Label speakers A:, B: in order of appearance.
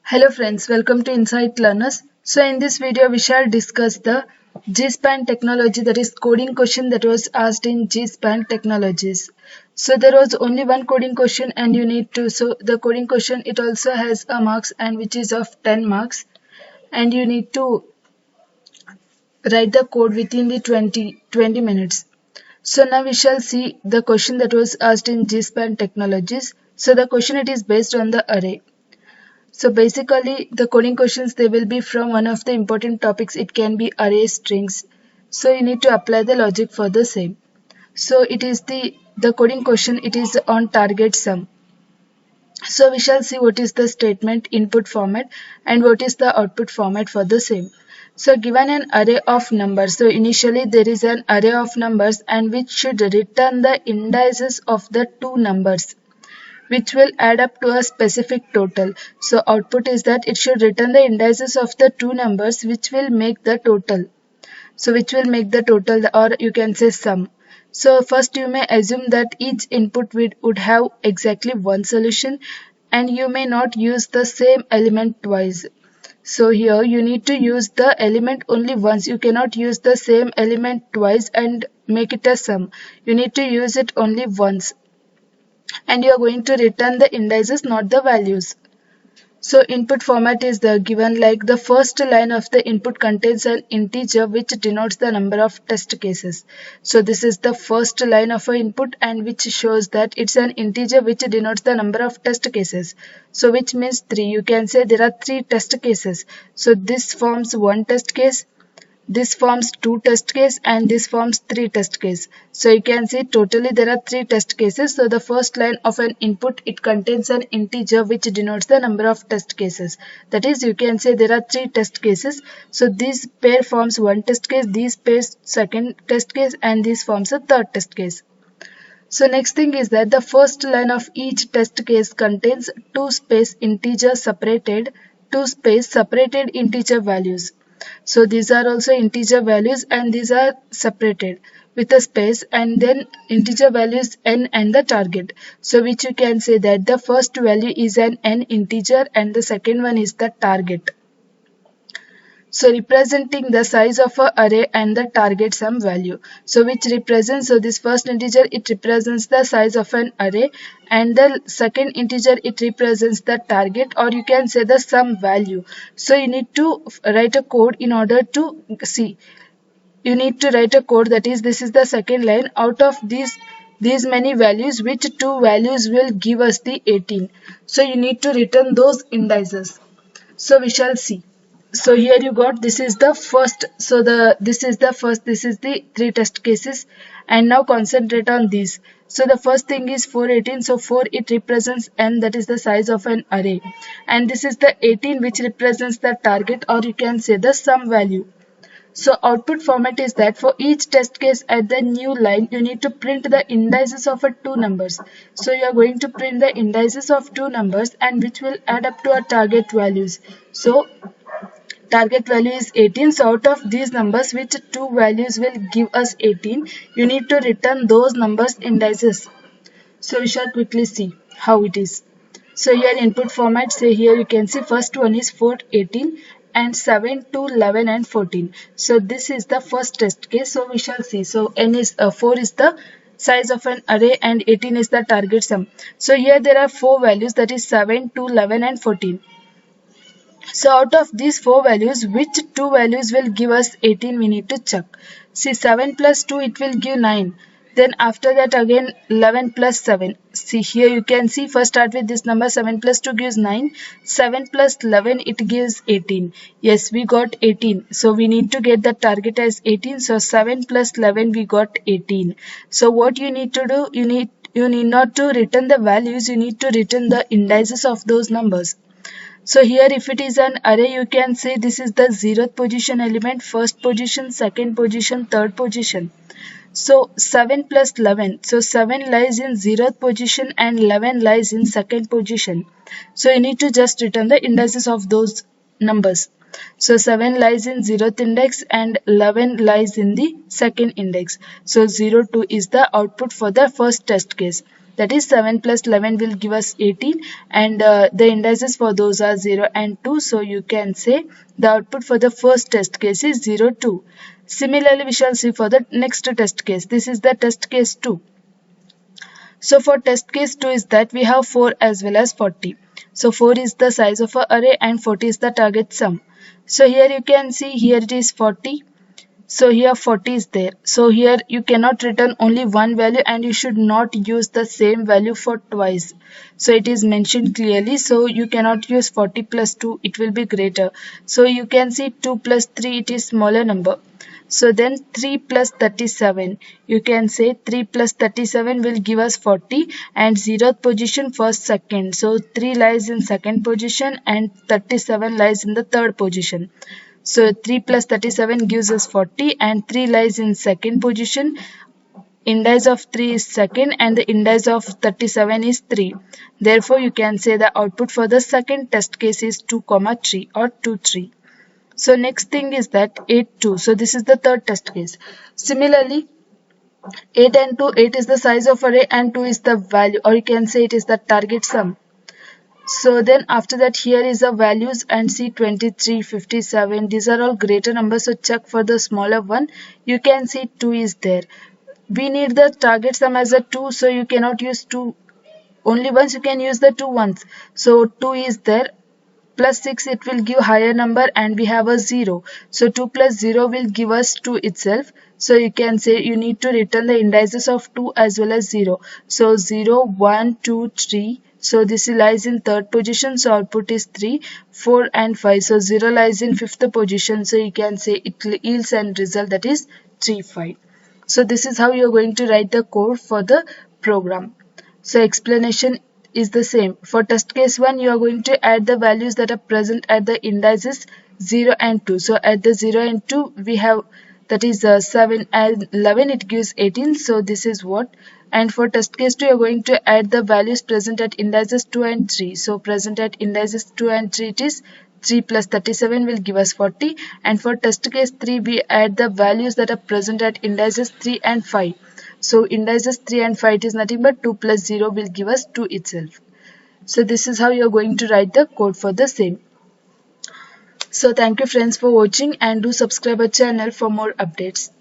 A: Hello friends, welcome to Insight Learners. So in this video we shall discuss the GSPAN technology, that is coding question that was asked in GSPAN technologies. So there was only one coding question and you need to, so the coding question it also has a marks and which is of 10 marks and you need to write the code within the 20 minutes. So now we shall see the question that was asked in GSPAN technologies. So the question it is based on the array. So basically the coding questions they will be from one of the important topics. It can be array strings. So you need to apply the logic for the same. So it is the coding question it is on target sum. So we shall see what is the statement input format and what is the output format for the same. So given an array of numbers, so initially there is an array of numbers and which should return the indices of the two numbers, which will add up to a specific total. So output is that it should return the indices of the two numbers which will make the total. So which will make the total, or you can say sum. So first you may assume that each input would have exactly one solution and you may not use the same element twice. So here you need to use the element only once. You cannot use the same element twice and make it a sum. You need to use it only once. And you are going to return the indices, not the values. So input format is the given like the first line of the input contains an integer which denotes the number of test cases. So this is the first line of an input and which shows that it's an integer which denotes the number of test cases. So which means 3. You can say there are 3 test cases. So this forms one test case, this forms 2 test case and this forms 3 test case. So you can see totally there are 3 test cases. So the first line of an input it contains an integer which denotes the number of test cases. That is, you can say there are 3 test cases. So this pair forms one test case, this pairs second test case and this forms a third test case. So next thing is that the first line of each test case contains 2 space integer separated, 2 space separated integer values. So these are also integer values and these are separated with a space and then integer values n and the target. So which you can say that the first value is an n integer and the second one is the target. So representing the size of a array and the target sum value. So which represents, so this first integer it represents the size of an array and the second integer it represents the target, or you can say the sum value. So you need to write a code in order to see. You need to write a code, that is this is the second line. Out of these many values, which two values will give us the 18. So you need to return those indices. So we shall see. So here you got this is the first, so this is the 3 test cases and now concentrate on these. So the first thing is 418. So 4 it represents n, that is the size of an array, and this is the 18 which represents the target, or you can say the sum value. So output format is that for each test case at the new line you need to print the indices of two numbers. So you are going to print the indices of 2 numbers and which will add up to our target values. So target value is 18. So out of these numbers, which two values will give us 18, you need to return those numbers indices. So we shall quickly see how it is. So here input format, say here you can see first one is 4, 18 and 7, 2, 11 and 14. So this is the first test case. So we shall see. So n is 4 is the size of an array and 18 is the target sum. So here there are 4 values, that is 7, 2, 11 and 14. So out of these 4 values, which 2 values will give us 18, we need to check. See, 7 plus 2 it will give 9. Then after that again 11 plus 7. See here you can see, first start with this number, 7 plus 2 gives 9. 7 plus 11 it gives 18. Yes, we got 18. So we need to get the target as 18. So 7 plus 11 we got 18. So what you need to do, you need not to return the values, you need to return the indices of those numbers. So here if it is an array, you can say this is the 0th position element, first position, second position, third position. So 7 plus 11. So 7 lies in 0th position and 11 lies in second position. So you need to just return the indices of those numbers. So 7 lies in 0th index and 11 lies in the second index. So 0, 2 is the output for the first test case. that is 7 plus 11 will give us 18, and the indices for those are 0 and 2. So you can say the output for the first test case is 0, 2. Similarly, we shall see for the next test case. This is the test case 2. So for test case 2 is that we have 4 as well as 40. So 4 is the size of our array and 40 is the target sum. So here you can see, here it is 40. So here 40 is there. So here you cannot return only one value and you should not use the same value for twice. So it is mentioned clearly. So you cannot use 40 plus 2, it will be greater. So you can see 2 plus 3, it is smaller number. So then 3 plus 37, you can say 3 plus 37 will give us 40 and 0th position first second. So 3 lies in second position and 37 lies in the third position. So 3 plus 37 gives us 40 and 3 lies in second position. Indice of 3 is second and the indice of 37 is 3. Therefore, you can say the output for the second test case is 2, 3 or 2, 3. So next thing is that 8, 2. So this is the third test case. Similarly, 8 and 2, 8 is the size of array and 2 is the value, or you can say it is the target sum. So then after that, here is the values and see 23, 57. These are all greater numbers. So check for the smaller one. You can see 2 is there. We need the target sum as a 2. So you cannot use 2 only once. You can use the 2 once. So 2 is there. Plus 6, it will give higher number and we have a 0. So 2 plus 0 will give us 2 itself. So you can say you need to return the indices of 2 as well as 0. So 0, 1, 2, 3. So this lies in third position. So output is 3, 4 and 5. So 0 lies in fifth position. So you can say it yields end result that is 3, 5. So this is how you are going to write the code for the program. So explanation is the same. For test case 1, you are going to add the values that are present at the indices 0 and 2. So at the 0 and 2, we have that is 7 and 11, it gives 18. So this is what. And for test case 2, you are going to add the values present at indices 2 and 3. So present at indices 2 and 3, it is 3 plus 37 will give us 40. And for test case 3, we add the values that are present at indices 3 and 5. So indices 3 and 5 is nothing but 2 plus 0 will give us 2 itself. So this is how you are going to write the code for the same. So thank you friends for watching and do subscribe our channel for more updates.